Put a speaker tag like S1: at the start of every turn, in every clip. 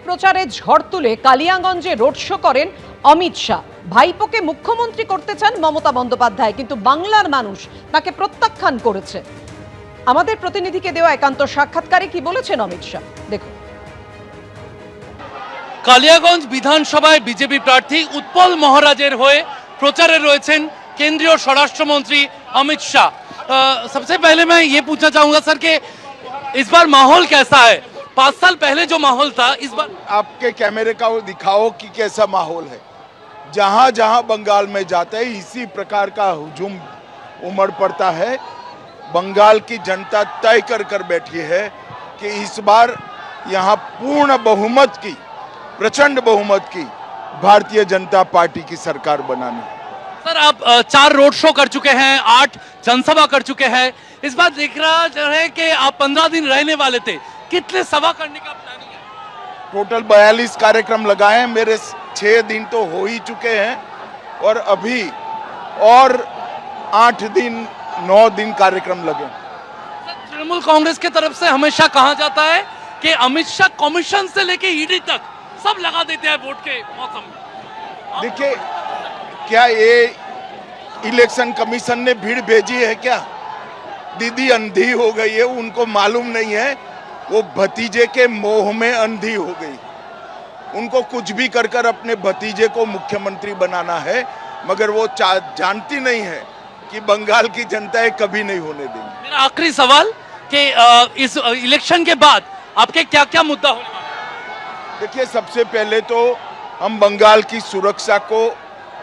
S1: প্রচারে ঝড় তুলে কালিয়াগঞ্জে রোড শো করেন অমিত শাহ। ভাইপোকে মুখ্যমন্ত্রী করতে চান মমতা বন্দ্যোপাধ্যায়, কিন্তু বাংলার মানুষ তাকে প্রত্যাখ্যান করেছে। আমাদের প্রতিনিধিকে দেওয়া একান্ত সাক্ষাৎকারে কি বলেছেন অমিত শাহ দেখুন।
S2: কালিয়াগঞ্জ বিধানসভায় বিজেপি প্রার্থী উৎপল মহারাজের হয়ে প্রচারে রয়েছেন केंद्रीय स्वराष्ट्र मंत्री अमित शाह। सबसे पहले मैं ये पूछना चाहूंगा सर कि इस बार माहौल कैसा है? 5 साल पहले जो माहौल था इस बार
S3: आपके कैमरे का वो दिखाओ कि कैसा माहौल है। जहां जहां बंगाल में जाते हैं इसी प्रकार का हुजूम उमड़ पड़ता है। बंगाल की जनता तय कर बैठी है कि इस बार यहां पूर्ण बहुमत की, प्रचंड बहुमत की भारतीय जनता पार्टी की सरकार बनानी।
S2: सर आप 4 रोड शो कर चुके हैं, 8 जनसभा कर चुके हैं। इस बार देख रहा है कि आप 15 दिन रहने वाले थे, कितने सभा करने का प्लानिंग है?
S3: टोटल 42 कार्यक्रम लगाए हैं। मेरे 6 दिन तो हो ही चुके हैं और अभी और 8 दिन 9 दिन कार्यक्रम लगे।
S2: तृणमूल कांग्रेस की तरफ से हमेशा कहा जाता है कि अमित शाह कमीशन से लेके ईडी तक सब लगा देते हैं वोट के मौसम में।
S3: देखिए, क्या ये इलेक्शन कमीशन ने भीड़ भेजी है क्या? दीदी अंधी हो गई है, उनको मालूम नहीं है। वो भतीजे के मोह में अंधी हो गई। उनको कुछ भी कर अपने भतीजे को मुख्यमंत्री बनाना है, मगर वो जानती नहीं है कि बंगाल की जनता कभी नहीं होने देंगी।
S2: मेरा आखिरी सवाल कि इस इलेक्शन के बाद आपके क्या क्या मुद्दा होने वाले?
S3: देखिए, सबसे पहले तो हम बंगाल की सुरक्षा को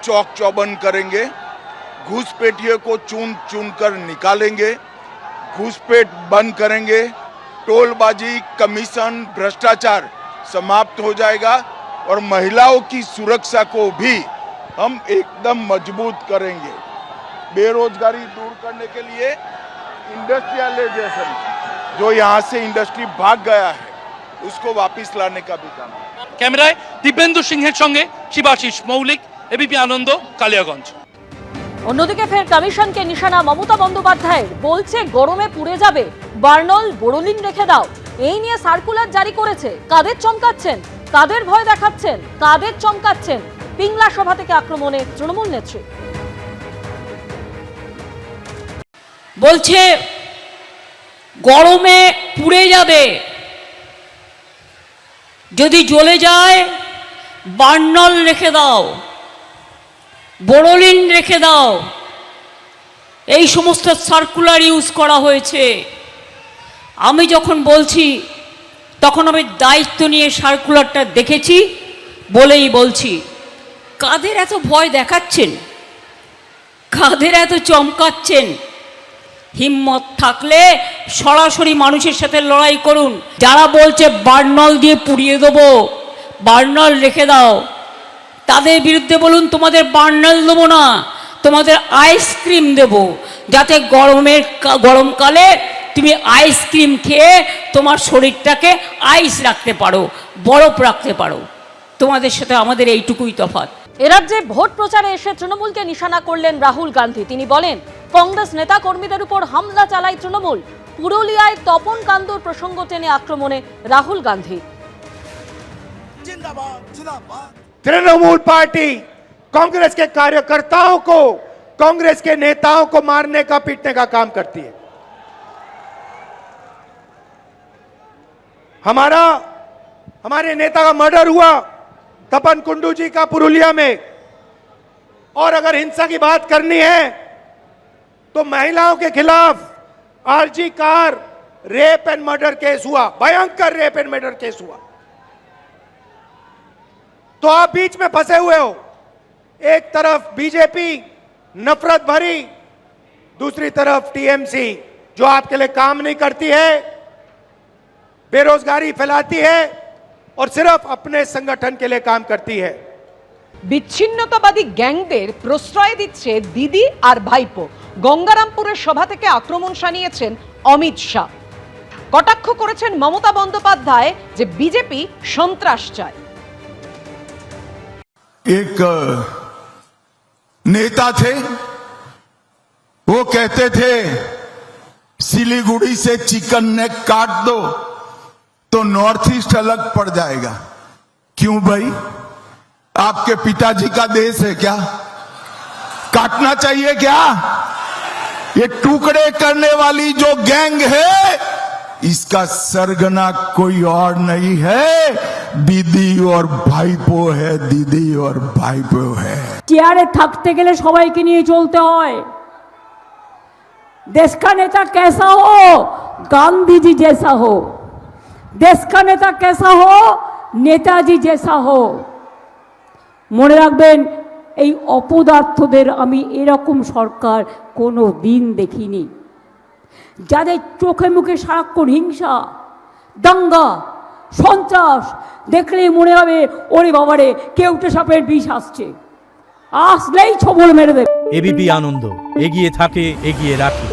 S3: चौक चौबंद करेंगे। घुसपैठियों को चुन चुन कर निकालेंगे, घुसपैठ बंद करेंगे, टोलबाजी, कमीशन, भ्रष्टाचार समाप्त हो जाएगा और महिलाओं की सुरक्षा को भी हम एकदम मजबूत करेंगे। बेरोजगारी दूर करने के लिए इंडस्ट्रियलाइजेशन, जो यहाँ से इंडस्ट्री भाग गया है, उसको वापस लाने का भी काम।
S2: ক্যামেরায় দিব্যেন্দু সিংহের সঙ্গে শিবাশিস মৌলিক, এবিপি আনন্দ, কালিয়াগঞ্জ।
S4: অন্যদিকে ফের কমিশনকে নিশানা মমতা বন্দ্যোপাধ্যায়ের, বলছে গরমে পুড়ে যাবে, বার্নল বোরোলিন রেখে দাও। এই নিয়ে সার্কুলার জারি করেছে। কাদের চমকাচ্ছেন, কাদের ভয় দেখাচ্ছেন, কাদের চমকাচ্ছেন? পিংলা সভা থেকে আক্রমণে তৃণমূল নেত্রী
S5: বলছে গরমে পুড়ে যাবে, যদি জ্বলে যায় বার্নল রেখে দাও, বোরোলিন রেখে দাও। এই সমস্ত সার্কুলার ইউজ করা হয়েছে। আমি যখন বলছি তখন আমি দায়িত্ব নিয়ে সার্কুলারটা দেখেছি বলেই বলছি। কাদের এত ভয় দেখাচ্ছেন, কাদের এত চমকাচ্ছেন? হিম্মত থাকলে সরাসরি মানুষের সাথে লড়াই করুন। যারা বলছে বার্নল দিয়ে পুড়িয়ে দেবো, বার্নল রেখে দাও, তাদের বিরুদ্ধে বলুন তোমাদের বার্নল দেবো না, তোমাদের আইসক্রিম দেব, যাতে গরমকালে তুমি আইসক্রিম খেয়ে তোমার শরীরটাকে আইস রাখতে পারো, বরফ রাখতে পারো। তোমাদের সাথে আমাদের এইটুকুই তফাৎ।
S4: এরাজ্যে ভোট প্রচারে এসে তৃণমূলকে নিশানা করলেন রাহুল গান্ধী। তিনি বলেন কংগ্রেস নেতা কর্মীদের উপর হামলা চালায় তৃণমূল। পুরুলিয়ায় তপন কান্দুর প্রসঙ্গ টেনে আক্রমণে রাহুল গান্ধী।
S6: तृणमूल पार्टी कांग्रेस के कार्यकर्ताओं को, कांग्रेस के नेताओं को मारने का, पीटने का काम करती है। हमारे नेता का मर्डर हुआ तपन कुंडू जी का पुरुलिया में। और अगर हिंसा की बात करनी है तो महिलाओं के खिलाफ RG Kar rape and murder case हुआ, भयंकर रेप एंड मर्डर केस हुआ। तो आप बीच में फंसे हुए हो। एक तरफ बीजेपी नफरत भरी, दूसरी तरफ टीएमसी जो आपके लिए काम नहीं करती है, बेरोजगारी फैलाती है और सिर्फ अपने संगठन के लिए काम करती है।
S1: বিচ্ছিন্নতাবাদী গ্যাংদের প্রশ্রয় দিচ্ছে দিদি আর ভাইপো। গঙ্গারামপুরের সভা থেকে আক্রমণ শানিয়েছেন অমিত শাহ। কটাক্ষ করেছেন মমতা বন্দ্যোপাধ্যায় যে বিজেপি সন্ত্রাস চায়।
S7: एक नेता थे, वो कहते थे सिलीगुड़ी से चिकन नेक काट दो तो नॉर्थ ईस्ट अलग पड़ जाएगा। क्यों भाई? आपके पिताजी का देश है क्या? काटना चाहिए क्या? ये टुकड़े करने वाली जो गैंग है, इसका सरगना कोई और नहीं है, दीदी और भाईपो है, दीदी और भाईपो है।
S5: চেয়ারে থাকতে গেলে সবাইকে নিয়ে চলতে হয়। देश का नेता कैसा हो? गांधी जी जैसा हो। देश का नेता कैसा हो? नेताजी जैसा हो। মনে রাখবেন, এই অপদার্থদের আমি এরকম সরকার কোনো দিন দেখিনি, যাদের চোখে মুখে সারাক্ষণ হিংসা, দাঙ্গা, সন্ত্রাস দেখলেই মনে হবে ওরে বাবারে কেউটে সাপের বিষ আসছে, আসলেই ছবল মেরে দেবে।
S8: এবিপি আনন্দ, এগিয়ে থাকে, এগিয়ে রাখে।